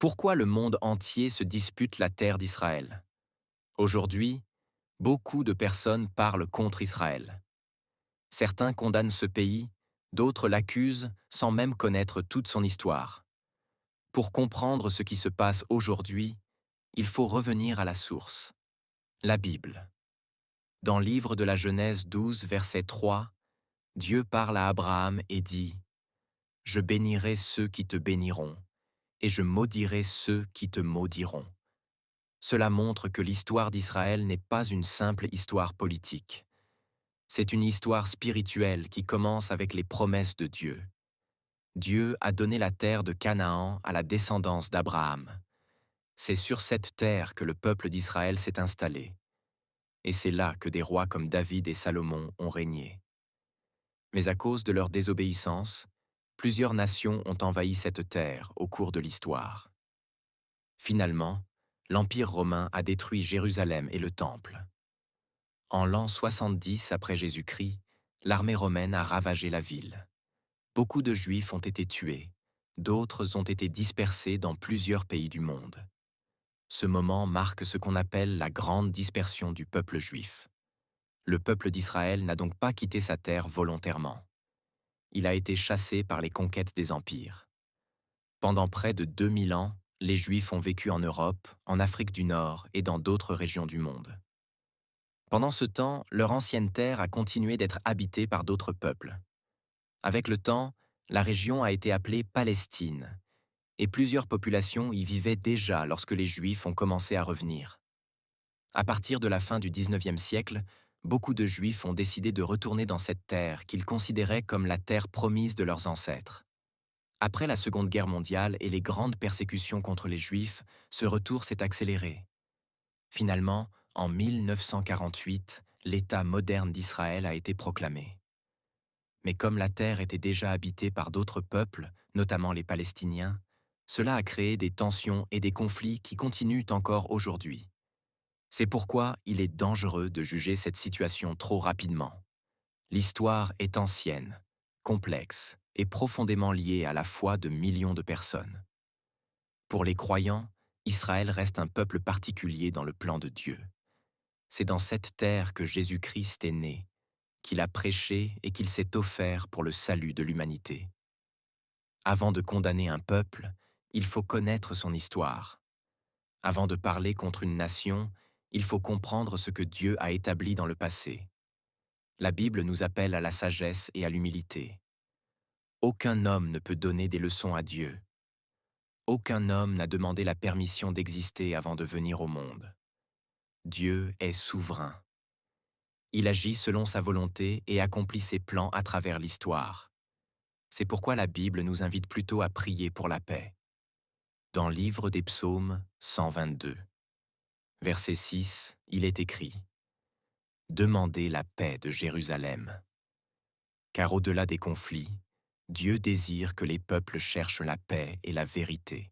Pourquoi le monde entier se dispute la terre d'Israël? Aujourd'hui, beaucoup de personnes parlent contre Israël. Certains condamnent ce pays, d'autres l'accusent sans même connaître toute son histoire. Pour comprendre ce qui se passe aujourd'hui, il faut revenir à la source, la Bible. Dans le livre de la Genèse 12, verset 3, Dieu parle à Abraham et dit « Je bénirai ceux qui te béniront, et je maudirai ceux qui te maudiront. » Cela montre que l'histoire d'Israël n'est pas une simple histoire politique. C'est une histoire spirituelle qui commence avec les promesses de Dieu. Dieu a donné la terre de Canaan à la descendance d'Abraham. C'est sur cette terre que le peuple d'Israël s'est installé. Et c'est là que des rois comme David et Salomon ont régné. Mais à cause de leur désobéissance, plusieurs nations ont envahi cette terre au cours de l'histoire. Finalement, l'Empire romain a détruit Jérusalem et le Temple. En l'an 70 après Jésus-Christ, l'armée romaine a ravagé la ville. Beaucoup de Juifs ont été tués, d'autres ont été dispersés dans plusieurs pays du monde. Ce moment marque ce qu'on appelle la grande dispersion du peuple juif. Le peuple d'Israël n'a donc pas quitté sa terre volontairement. Il a été chassé par les conquêtes des empires. Pendant près de 2000 ans, les Juifs ont vécu en Europe, en Afrique du Nord et dans d'autres régions du monde. Pendant ce temps, leur ancienne terre a continué d'être habitée par d'autres peuples. Avec le temps, la région a été appelée Palestine, et plusieurs populations y vivaient déjà lorsque les Juifs ont commencé à revenir. À partir de la fin du XIXe siècle, beaucoup de Juifs ont décidé de retourner dans cette terre qu'ils considéraient comme la terre promise de leurs ancêtres. Après la Seconde Guerre mondiale et les grandes persécutions contre les Juifs, ce retour s'est accéléré. Finalement, en 1948, l'État moderne d'Israël a été proclamé. Mais comme la terre était déjà habitée par d'autres peuples, notamment les Palestiniens, cela a créé des tensions et des conflits qui continuent encore aujourd'hui. C'est pourquoi il est dangereux de juger cette situation trop rapidement. L'histoire est ancienne, complexe et profondément liée à la foi de millions de personnes. Pour les croyants, Israël reste un peuple particulier dans le plan de Dieu. C'est dans cette terre que Jésus-Christ est né, qu'il a prêché et qu'il s'est offert pour le salut de l'humanité. Avant de condamner un peuple, il faut connaître son histoire. Avant de parler contre une nation, il faut comprendre ce que Dieu a établi dans le passé. La Bible nous appelle à la sagesse et à l'humilité. Aucun homme ne peut donner des leçons à Dieu. Aucun homme n'a demandé la permission d'exister avant de venir au monde. Dieu est souverain. Il agit selon sa volonté et accomplit ses plans à travers l'histoire. C'est pourquoi la Bible nous invite plutôt à prier pour la paix. Dans le livre des Psaumes 122, verset 6, il est écrit « Demandez la paix de Jérusalem. » Car au-delà des conflits, Dieu désire que les peuples cherchent la paix et la vérité.